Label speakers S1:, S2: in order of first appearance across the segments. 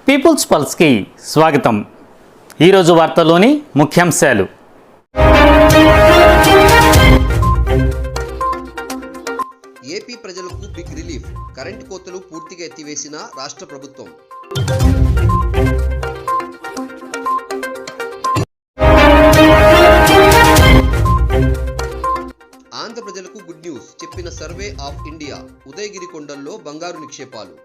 S1: Peoples పల్స్కి స్వాగతం. ఈరోజు వార్తల్లోని ముఖ్యాంశాలు.
S2: ఏపీ ప్రజలకు బిగ్ రిలీఫ్, కరెంటు కోతలు పూర్తిగా ఎత్తివేసిన రాష్ట్ర ప్రభుత్వం. ఆంధ్ర ప్రజలకు గుడ్ న్యూస్ చెప్పిన సర్వే ఆఫ్ ఇండియా, ఉదయగిరి కొండల్లో బంగారు నిక్షేపాలు.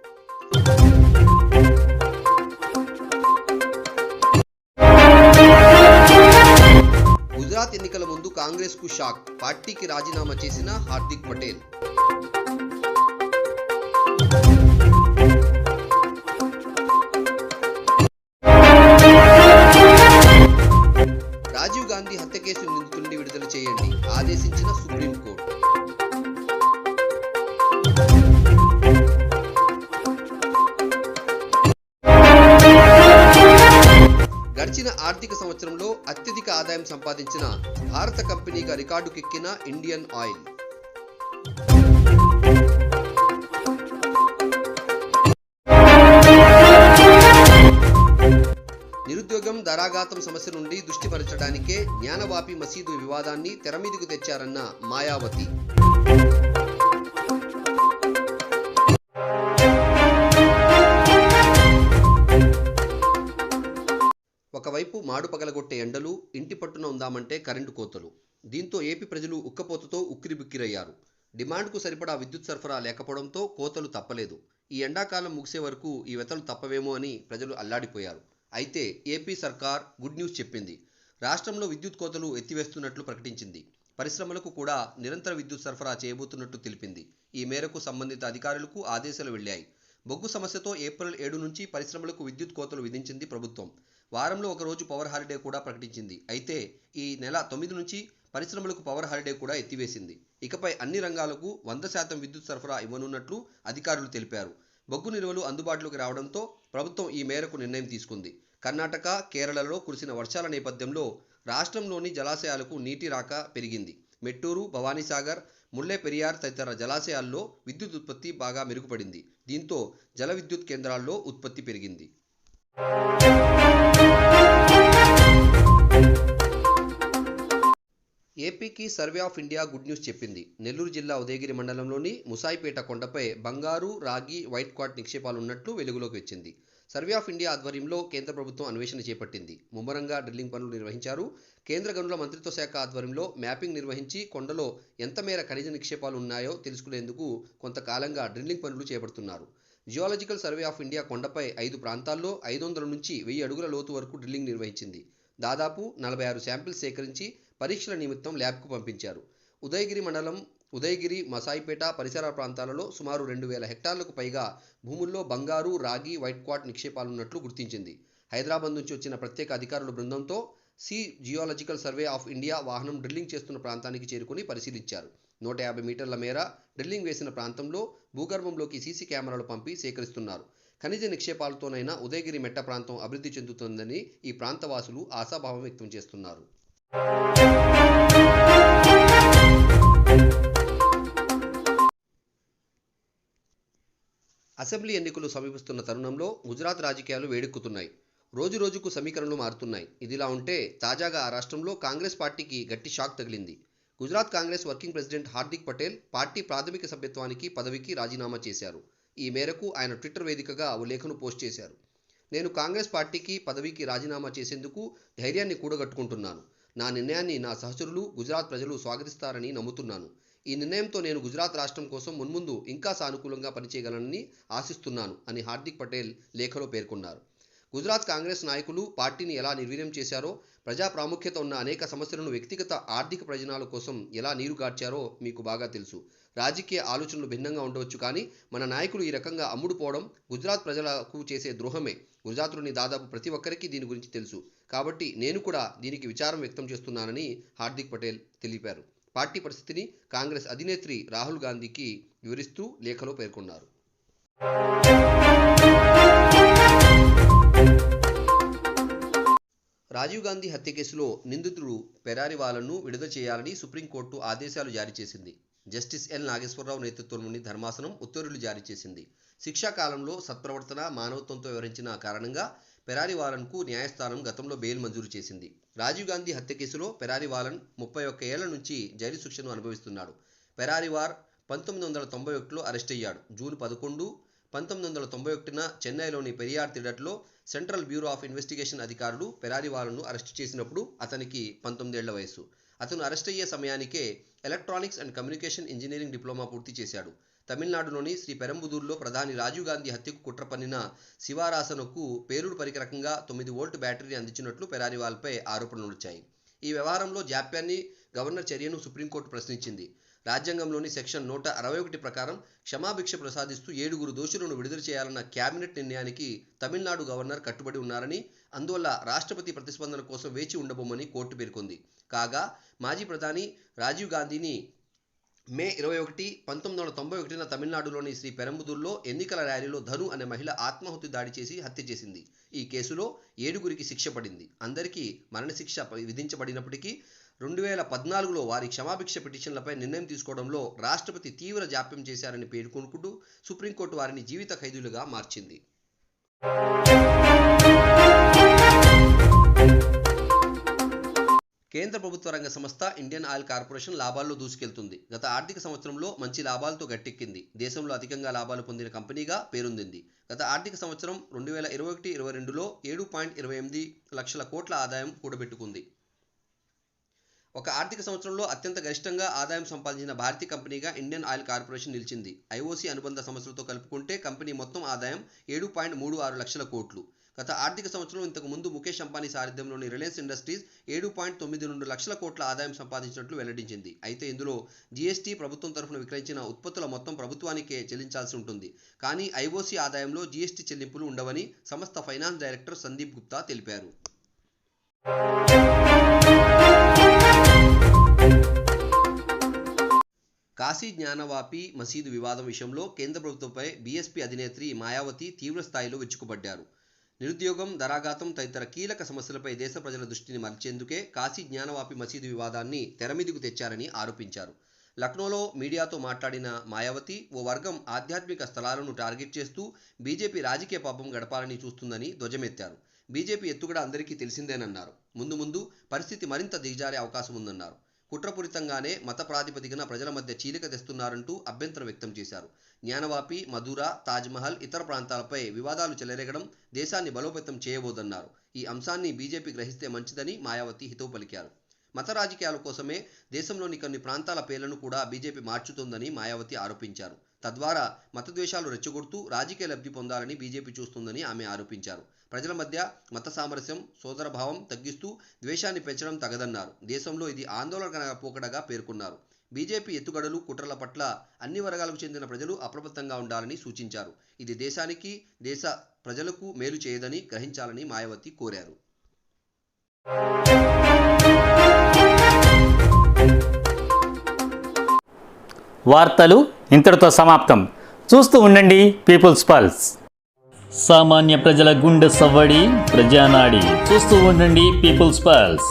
S2: గుజరాత్ ఎన్నికల ముందు కాంగ్రెస్ కు షాక్, పార్టీకి రాజీనామా చేసిన హార్దిక్ పటేల్. రాజీవ్ గాంధీ హత్య కేసు నిందితుడిని విడుదల చేయండి ఆదేశించిన సుప్రీంకోర్టు. గడిచిన ఆర్థిక సంవత్సరంలో అత్యధిక ఆదాయం సంపాదించిన భారత కంపెనీగా రికార్డుకెక్కిన ఇండియన్ ఆయిల్. నిరుద్యోగం, ధరాఘాతం సమస్య నుండి దృష్టి మరల్చడానికే జ్ఞానవాపి మసీదు వివాదాన్ని తెరమీదకు తెచ్చారన్న మాయావతి. ఒకవైపు మాడు పగలగొట్టే ఎండలు, ఇంటి పట్టున ఉందామంటే కరెంటు కోతలు. దీంతో ఏపీ ప్రజలు ఉక్కపోతతో ఉక్కిరిబిక్కిరయ్యారు. డిమాండ్కు సరిపడా విద్యుత్ సరఫరా లేకపోవడంతో కోతలు తప్పలేదు. ఈ ఎండాకాలం ముగిసే వరకు ఈ వెతలు తప్పవేమో అని ప్రజలు అల్లాడిపోయారు. అయితే ఏపీ సర్కార్ గుడ్ న్యూస్ చెప్పింది. రాష్ట్రంలో విద్యుత్ కోతలు ఎత్తివేస్తున్నట్లు ప్రకటించింది. పరిశ్రమలకు కూడా నిరంతర విద్యుత్ సరఫరా చేయబోతున్నట్టు తెలిపింది. ఈ మేరకు సంబంధిత అధికారులకు ఆదేశాలు వెళ్లాయి. బొగ్గు సమస్యతో ఏప్రిల్ 7 నుంచి పరిశ్రమలకు విద్యుత్ కోతలు విధించింది ప్రభుత్వం. వారంలో ఒకరోజు పవర్ హాలిడే కూడా ప్రకటించింది. అయితే ఈ నెల 9 నుంచి పరిశ్రమలకు పవర్ హాలిడే కూడా ఎత్తివేసింది. ఇకపై అన్ని రంగాలకు 100% విద్యుత్ సరఫరా ఇవ్వనున్నట్లు అధికారులు తెలిపారు. బొగ్గు నిల్వలు అందుబాటులోకి రావడంతో ప్రభుత్వం ఈ మేరకు నిర్ణయం తీసుకుంది. కర్ణాటక, కేరళలో కురిసిన వర్షాల నేపథ్యంలో రాష్ట్రంలోని జలాశయాలకు నీటి రాక పెరిగింది. మెట్టూరు, భవానీసాగర్, ముల్లె పెరియార్ తదితర జలాశయాల్లో విద్యుత్ ఉత్పత్తి బాగా మెరుగుపడింది. దీంతో జల విద్యుత్ కేంద్రాల్లో ఉత్పత్తి పెరిగింది. ఏపీకి survey of India good news చెప్పింది. నెల్లూరు జిల్లా ఉదయగిరి మండలంలోని ముసాయిపేట కొండపై బంగారు, రాగి, వైట్ క్వార్ట్ నిక్షేపాలు ఉన్నట్లు వెలుగులోకి వచ్చింది. సర్వే ఆఫ్ ఇండియా ఆధ్వర్యంలో కేంద్ర ప్రభుత్వం అన్వేషణ చేపట్టింది. ముమ్మరంగా డ్రిల్లింగ్ పనులు నిర్వహించారు. కేంద్ర గనుల మంత్రిత్వ శాఖ ఆధ్వర్యంలో మ్యాపింగ్ నిర్వహించి కొండలో ఎంత మేర ఖనిజ నిక్షేపాలు ఉన్నాయో తెలుసుకునేందుకు కొంతకాలంగా డ్రిల్లింగ్ పనులు చేపడుతున్నారు. జియాలజికల్ సర్వే ఆఫ్ ఇండియా కొండపై 5 ప్రాంతాల్లో 500 నుంచి 1000 అడుగుల లోతు వరకు డ్రిల్లింగ్ నిర్వహించింది. దాదాపు 46 శాంపిల్స్ సేకరించి పరీక్షల నిమిత్తం ల్యాబ్కు పంపించారు. ఉదయగిరి మండలం ఉదయగిరి, మసాయిపేట పరిసర ప్రాంతాలలో సుమారు 2000 హెక్టార్లకు పైగా భూముల్లో బంగారు, రాగి, వైట్ క్వార్ట్ నిక్షేపాలున్నట్లు గుర్తించింది. హైదరాబాద్ నుంచి వచ్చిన ప్రత్యేక అధికారుల బృందంతో జియాలజికల్ సర్వే ఆఫ్ ఇండియా వాహనం డ్రిల్లింగ్ చేస్తున్న ప్రాంతానికి చేరుకుని పరిశీలించారు. 150 మీటర్ల మేర డ్రిల్లింగ్ వేసిన ప్రాంతంలో భూగర్భంలోకి సీసీ కెమెరాలు పంపి సేకరిస్తున్నారు. ఖనిజ నిక్షేపాలతోనైనా ఉదయగిరి మెట్ట ప్రాంతం అభివృద్ధి చెందుతుందని ఈ ప్రాంతవాసులు ఆశాభావం వ్యక్తం చేస్తున్నారు. అసెంబ్లీ ఎన్నికలు సమీపిస్తున్న తరుణంలో గుజరాత్ రాజకీయాలు వేడెక్కుతున్నాయి. రోజు రోజుకు సమీకరణలు మారుతున్నాయి. ఇదిలా ఉంటే తాజాగా ఆ రాష్ట్రంలో కాంగ్రెస్ పార్టీకి గట్టి షాక్ తగిలింది. Gujarat Congress working president Hardik Patel party ప్రాథమిక సభ్యత్వానికి పదవికి రాజీనామా చేశారు. ఈ మేరకు ఆయన ట్విట్టర్ వేదికగా ఓ లేఖను పోస్ట్ చేశారు. నేను కాంగ్రెస్ పార్టీకి పదవికి రాజీనామా చేసేందుకు ధైర్యాన్ని కూడగట్టుకుంటున్నాను. నా నిర్ణయాన్ని నా సహచరులు, గుజరాత్ ప్రజలు స్వాగతిస్తారని నమ్ముతున్నాను. ఈ నిర్ణయంతో నేను గుజరాత్ రాష్ట్రం కోసం మున్ముందు ఇంకా సానుకూలంగా పనిచేయగలనని ఆశిస్తున్నాను అని హార్దిక్ పటేల్ లేఖలో పేర్కొన్నారు. గుజరాత్ కాంగ్రెస్ నాయకులు పార్టీని ఎలా నిర్వీర్యం చేశారో, ప్రజా ప్రాముఖ్యత ఉన్న అనేక సమస్యలను వ్యక్తిగత ఆర్థిక ప్రయోజనాల కోసం ఎలా నీరుగార్చారో మీకు బాగా తెలుసు. రాజకీయ ఆలోచనలు భిన్నంగా ఉండవచ్చు, కానీ మన నాయకులు ఈ రకంగా అమ్ముడుపోవడం గుజరాత్ ప్రజలకు చేసే ద్రోహమే. గుజరాత్లోని దాదాపు ప్రతి ఒక్కరికి దీని గురించి తెలుసు. కాబట్టి నేను కూడా దీనికి విచారం వ్యక్తం చేస్తున్నానని హార్దిక్ పటేల్ తెలిపారు. పార్టీ పరిస్థితిని కాంగ్రెస్ అధినేత్రి రాహుల్ గాంధీకి వివరిస్తూ లేఖలో పేర్కొన్నారు. రాజీవ్ గాంధీ హత్య కేసులో నిందితుడు పెరారి వాళ్లను విడుదల చేయాలని సుప్రీంకోర్టు ఆదేశాలు జారీ చేసింది. జస్టిస్ ఎల్ నాగేశ్వరరావు నేతృత్వంలోని ధర్మాసనం ఉత్తర్వులు జారీ చేసింది. శిక్షా కాలంలో సత్ప్రవర్తన, మానవత్వంతో వ్యవహరించిన కారణంగా పెరారి వాలన్కు న్యాయస్థానం గతంలో బెయిల్ మంజూరు చేసింది. రాజీవ్ గాంధీ హత్య కేసులో పెరారి వాలన్ 31 ఏళ్ల నుంచి జైలు శిక్షను అనుభవిస్తున్నాడు. పెరారి వార్ 1991లో అరెస్ట్ అయ్యాడు. జూన్ 11, 1991న చెన్నైలోని పెరియార్ థియేటర్లో సెంట్రల్ బ్యూరో ఆఫ్ ఇన్వెస్టిగేషన్ అధికారులు పెరారి వాలన్ను అరెస్టు చేసినప్పుడు అతనికి 19 ఏళ్ల వయసు. అతను అరెస్ట్ అయ్యే సమయానికే electronics and communication engineering diploma పూర్తి చేశాడు. తమిళనాడులోని శ్రీ పెరంబుదూర్లో ప్రధాని రాజీవ్ గాంధీ హత్యకు కుట్ర పన్నిన శివరాసనకు పేలుడు పరికరకంగా 9 వోల్ట్ బ్యాటరీని అందించినట్లు పెరారివాల్పై ఆరోపణలు వచ్చాయి. ఈ వ్యవహారంలో జాప్యాన్ని, గవర్నర్ చర్యను సుప్రీంకోర్టు ప్రశ్నించింది. రాజ్యాంగంలోని సెక్షన్ 161 ప్రకారం క్షమాభిక్ష ప్రసాదిస్తూ 7 దోషులను విడుదల చేయాలన్న క్యాబినెట్ నిర్ణయానికి తమిళనాడు గవర్నర్ కట్టుబడి ఉన్నారని, అందువల్ల రాష్ట్రపతి ప్రతిస్పందన కోసం వేచి ఉండబోమని కోర్టు పేర్కొంది. కాగా మాజీ ప్రధాని రాజీవ్ గాంధీని మే 21, 1991న తమిళనాడులోని శ్రీ పెరంబుదూర్లో ఎన్నికల ర్యాలీలో ధను అనే మహిళ ఆత్మాహుతి దాడి చేసి హత్య చేసింది. ఈ కేసులో 7 శిక్ష పడింది. అందరికీ మరణశిక్ష విధించబడినప్పటికీ 2014లో వారి క్షమాభిక్ష పిటిషన్లపై నిర్ణయం తీసుకోవడంలో రాష్ట్రపతి తీవ్ర జాప్యం చేశారని పేర్కొంటూ సుప్రీంకోర్టు వారిని జీవిత ఖైదీలుగా మార్చింది. కేంద్ర ప్రభుత్వ రంగ సంస్థ ఇండియన్ ఆయిల్ కార్పొరేషన్ లాభాల్లో దూసుకెళ్తుంది. గత ఆర్థిక సంవత్సరంలో మంచి లాభాలతో గట్టెక్కింది. దేశంలో అధికంగా లాభాలు పొందిన కంపెనీగా పేరొందింది. గత ఆర్థిక సంవత్సరం 2021-22లో 7.28 లక్షల కోట్ల ఆదాయం కూడబెట్టుకుంది. ఒక ఆర్థిక సంవత్సరంలో అత్యంత గరిష్టంగా ఆదాయం సంపాదించిన భారతీయ కంపెనీగా ఇండియన్ ఆయిల్ కార్పొరేషన్ నిలిచింది. ఐఓసీ అనుబంధ సంస్థలతో కలుపుకుంటే కంపెనీ మొత్తం ఆదాయం 7.36 లక్షల కోట్లు. గత ఆర్థిక సంవత్సరం ఇంతకు ముందు ముఖేష్ అంబానీ సారథ్యంలోని రిలయన్స్ ఇండస్ట్రీస్ 7.92 లక్షల కోట్ల ఆదాయం సంపాదించినట్లు వెల్లడించింది. అయితే ఇందులో జీఎస్టీ, ప్రభుత్వం తరఫున విక్రయించిన ఉత్పత్తుల మొత్తం ప్రభుత్వానికే చెల్లించాల్సి ఉంటుంది. కానీ ఐఓసీ ఆదాయంలో జీఎస్టీ చెల్లింపులు ఉండవని సంస్థ ఫైనాన్స్ డైరెక్టర్ సందీప్ గుప్తా తెలిపారు. కాశీ జ్ఞానవాపి మసీదు వివాదం విషయంలో కేంద్ర ప్రభుత్వంపై బీఎస్పీ అధినేత్రి మాయావతి తీవ్ర స్థాయిలో విరుచుకుపడ్డారు. నిరుద్యోగం, ధరాఘాతం తదితర కీలక సమస్యలపై దేశ ప్రజల దృష్టిని మరల్చేందుకే కాశీ జ్ఞానవాపి మసీదు వివాదాన్ని తెరమీదికి తెచ్చారని ఆరోపించారు. లక్నోలో మీడియాతో మాట్లాడిన మాయావతి ఓ వర్గం ఆధ్యాత్మిక స్థలాలను టార్గెట్ చేస్తూ బీజేపీ రాజకీయ పాపం గడపాలని చూస్తుందని ధ్వజమెత్తారు. బీజేపీ ఎత్తుగడ అందరికీ తెలిసిందేనన్నారు. ముందు పరిస్థితి మరింత దిగజారే అవకాశం ఉందన్నారు. కుట్రపూరితంగానే మత ప్రాతిపదికన ప్రజల మధ్య చీలిక తెస్తున్నారంటూ అభ్యంతరం వ్యక్తం చేశారు. జ్ఞానవాపి, మధుర, తాజ్మహల్, ఇతర ప్రాంతాలపై వివాదాలు చెలరేగడం దేశాన్ని బలోపేతం చేయబోదన్నారు. ఈ అంశాన్ని బీజేపీ గ్రహిస్తే మంచిదని మాయావతి హితవు పలికారు. మత రాజకీయాల కోసమే దేశంలోని కొన్ని ప్రాంతాల పేర్లను కూడా బీజేపీ మార్చుతోందని మాయావతి ఆరోపించారు. తద్వారా మతద్వేషాలు రెచ్చగొడుతూ రాజకీయ లబ్ధి పొందాలని బీజేపీ చూస్తుందని ఆమె ఆరోపించారు. ప్రజల మధ్య మత సామరస్యం, సోదరభావం తగ్గిస్తూ ద్వేషాన్ని పెంచడం తగదన్నారు. దేశంలో ఇది ఆందోళన పోకడగా పేర్కొన్నారు. బీజేపీ ఎత్తుగడలు, కుట్రల పట్ల అన్ని వర్గాలకు చెందిన ప్రజలు అప్రమత్తంగా ఉండాలని సూచించారు. ఇది దేశానికి, దేశ ప్రజలకు మేలు చేయదని గ్రహించాలని మాయావతి కోరారు.
S1: వార్తలు ఇంతటితో సమాప్తం. చూస్తూ ఉండండి పీపుల్స్ పల్స్.
S3: సామాన్య ప్రజల గుండె సవ్వడి, ప్రజానాడి. చూస్తూ ఉండండి పీపుల్స్ పల్స్.